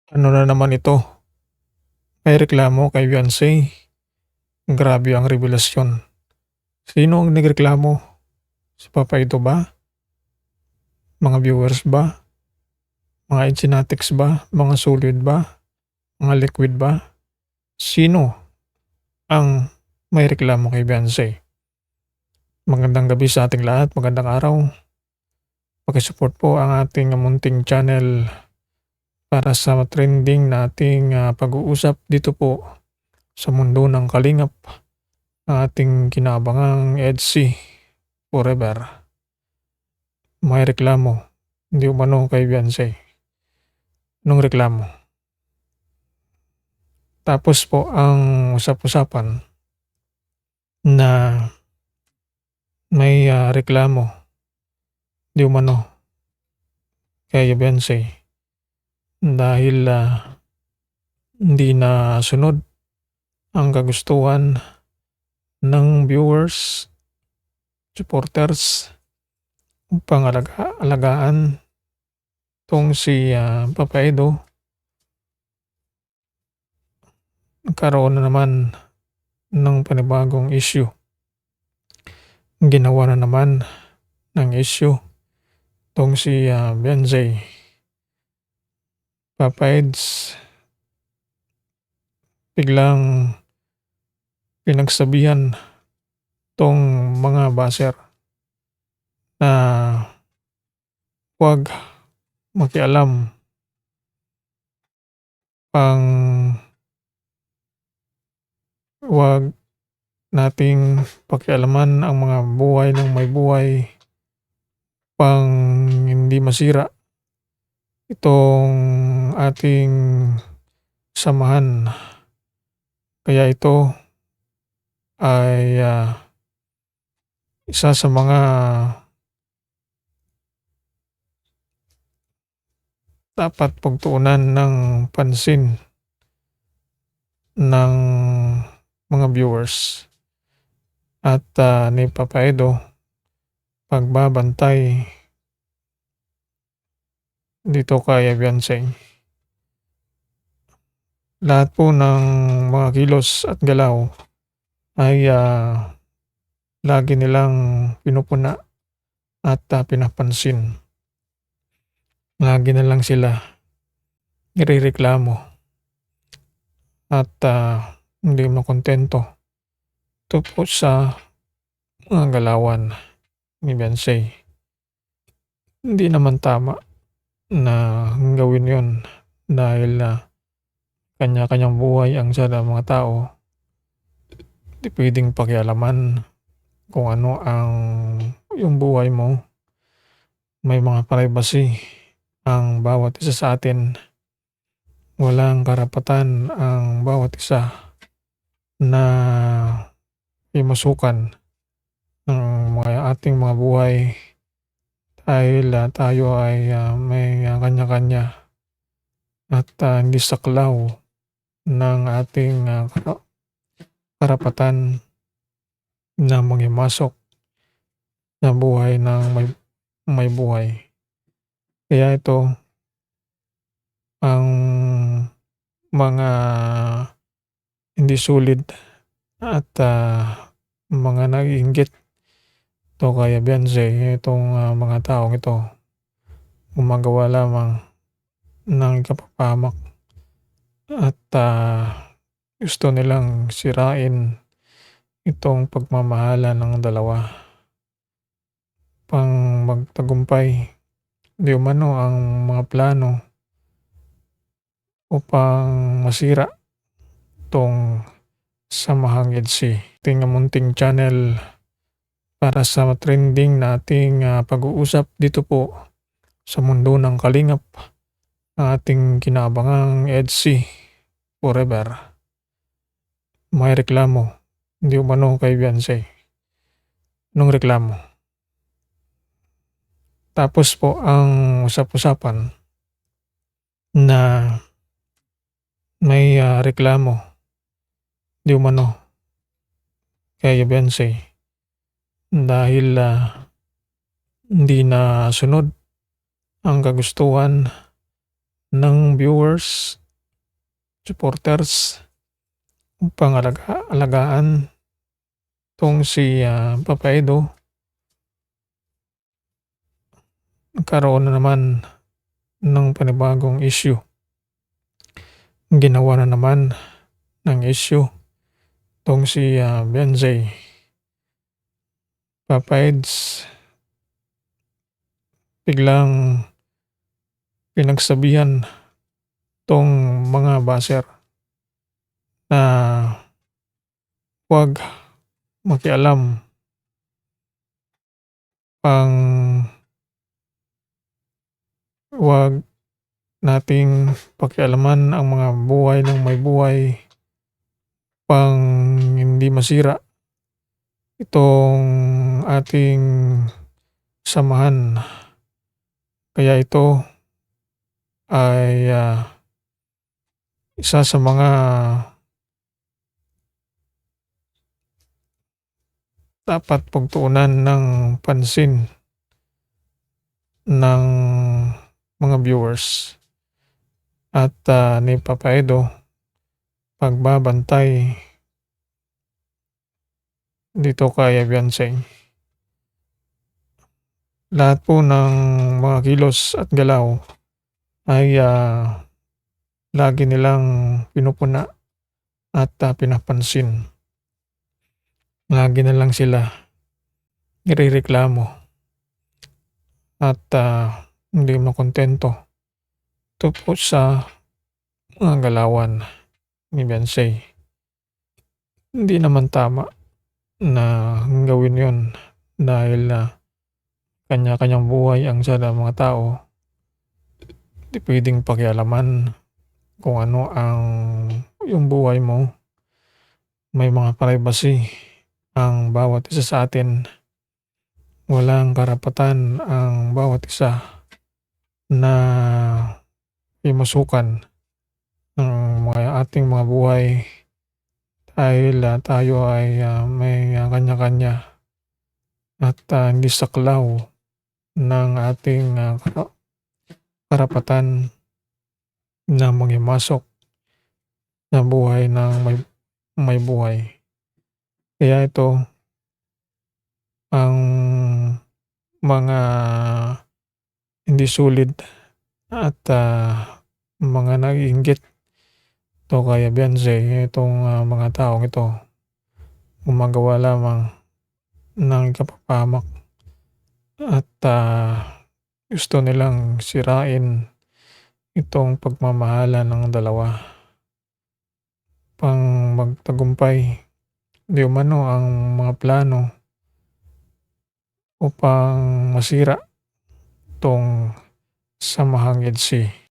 Ano na naman ito? May reklamo kay Beyonce. Grabe ang revelasyon. Sino ang nagreklamo? Si Papa ito ba? Mga viewers ba? Mga Enchinatics ba? Mga solid ba? Mga liquid ba? Sino ang may reklamo kay Beyonce? Magandang gabi sa ating lahat. Magandang araw. Pakisupport po ang ating munting channel para sa trending na ating pag-uusap dito po sa mundo ng kalingap. Ang ating kinaabangang EDC forever. May reklamo. Hindi umano kay Beyonce. Anong reklamo? Tapos po ang usap-usapan na may reklamo di umano kay Beyonce dahil hindi na sunod ang kagustuhan ng viewers, supporters upang alagaan tong si Papa Edo. Nagkaroon na naman ng panibagong issue. Ginawa na naman ng issue tong si Beyonce. Papa Eds biglang pinagsabihan tong mga baser na huwag makialam huwag nating pakialaman ang mga buhay ng may buhay pang hindi masira itong ating samahan. Kaya ito ay isa sa mga dapat pagtuunan ng pansin ng mga viewers at ni Papa Edo pagbabantay dito kay Beyonce. Lahat po ng mga kilos at galaw ay lagi nilang pinupuna at pinapansin. Lagi na lang sila nirereklamo at hindi makontento ito po sa mga galawan ni Beyonce. Hindi naman tama na gawin yon dahil kanya-kanyang buhay ang sa mga tao. Hindi pwedeng pakialaman kung ano ang yung buhay mo. May mga privacy ang bawat isa sa atin. Walang karapatan ang bawat isa na imasukan ang ating mga buhay dahil tayo ay may kanya-kanya at hindi saklaw ng ating karapatan na mangimasok sa buhay ng may buhay. Kaya ito ang mga hindi sulit at mga nag-iinggit to kay Beyonce, itong mga taong ito gumagawa lamang ng kapapahamak at gusto nilang sirain itong pagmamahala ng dalawa pang magtagumpay di umano ang mga plano upang masira itong samahang EDC. Ating munting channel para sa trending na ating pag-uusap dito po sa mundo ng kalingap. Ang ating kinaabangang EDC forever. May reklamo. Hindi umano kay Beyonce. Anong reklamo? Tapos po ang usap-usapan na may reklamo di umano kay Beyonce dahil hindi na sunod ang kagustuhan ng viewers, supporters upang alagaan 'tong si, Papa Edo. Nagkaroon na naman ng panibagong issue. Ginawa na naman ng issue 'tong si, Beyonce. Papa Eds, biglang pinagsabihan 'tong mga basher na 'wag makialam, pang 'wag nating pakialaman ang mga buhay ng may buhay, pang hindi masira itong ating samahan. Kaya ito ay, isa sa mga dapat pagtuunan ng pansin ng mga viewers at, ni Papa Edo, pagbabantay dito kay Beyonce. Lahat po ng mga kilos at galaw ay, lagi nilang pinupuna at, pinapansin. Lagi na lang sila nirereklamo at, hindi makontento tungkol sa mga galawan ni Beyonce. Hindi naman tama na gawin 'yun dahil, kanya-kanyang buhay ang sa mga tao. Di puwedeng pakialaman kung ano ang yung buhay mo. May mga privacy ang bawat isa sa atin. Walang karapatan ang bawat isa na himasukan ang ating mga buhay dahil, tayo ay, may, kanya-kanya at, hindi saklaw ng ating, karapatan na manghimasok sa buhay ng may buhay. Kaya ito ang mga hindi sulid at, mga naiinggit 'to kay Beyonce, itong, mga taong ito gumagawa lamang ng kapapahamak at, gusto nilang sirain itong pagmamahalan ng dalawa, pang magtagumpay di umano ang mga plano upang masira 'tong samahang EDSI.